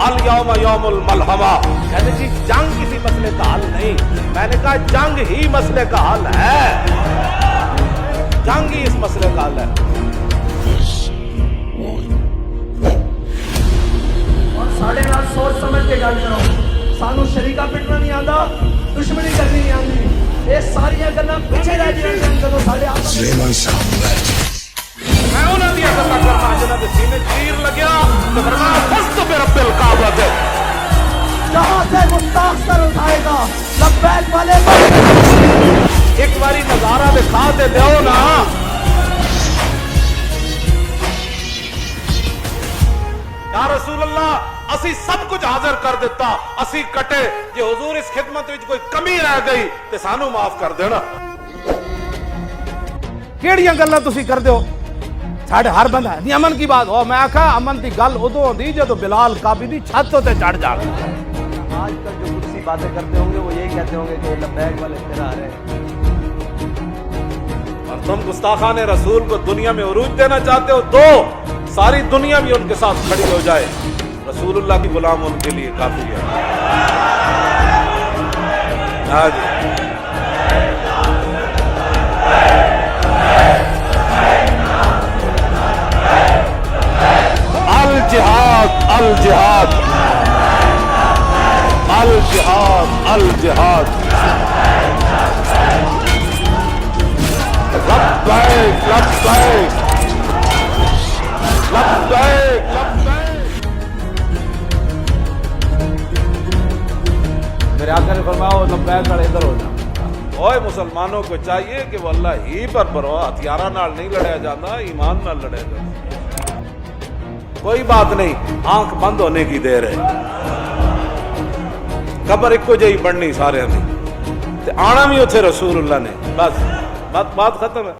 अल यौम यौमुल मलहमा, कहते जी जंग किसी मसले का हल नहीं। मैंने कहा जंग ही मसले का हल है, जंग ही इस मसले का हल है। और साढ़े नाल सोच समझ के गल करो। सानू शरीका पिटना नहीं आंदा, दुश्मनी करनी नहीं आंदी। ये सारियां गल्लां पीछे रह जाणियां जदों साडे मैं उन्हां दी इज्जत करना जिन्हां दे सीने चीर लग्या ते फरमाया फस्तु बिरब्बिल काबा दे, जहां से गुस्ताख सर उठाएगा लब्बैक वाले एक बारी नजारा दिखा दे दो ना। या रसूल अल्लाह असी सब कुछ हाजिर कर दिता, असी कटे, जे हुजूर इस खिदमत विच कोई कमी रह गई ते सानू माफ कर देना। केड़ियां गल्लां तुसी करदे हो? साढ़े हर बंदा नहीं अमन की बात हो, मैं आखा अमन की गल उदों होंदी जदों बिलाल काबी दी छत ते चढ़ जावे। आजकल जो कुछ बातें करते होंगे वो यही कहते होंगे कि लब्बैक वाले तेरा आ रहे हैं। और तुम गुस्ताखान रसूल को दुनिया में उरूज देना चाहते हो तो सारी दुनिया भी उनके साथ खड़ी हो जाए, रसूलुल्लाह की गुलाम उनके लिए काफी है। हाँ जी। अल जिहाद अल जिहाद अल जिहाद अल जिहाद, लब्बैक लब्बैक लब्बैक लब्बैक। मेरे आका ने फरमाया लब्बैक वाले इधर हो जा। ओए मुसलमानों को चाहिए कि वो अल्लाह ही पर भरो, हथियारा नाल नहीं लड़िया जाता, ईमान नाल लड़िया जाता। कोई बात नहीं, आंख बंद होने की देर है, कबर इको जही बननी सारे दी, आना भी उथे रसूलुल्लाह ने, बस बात खत्म है।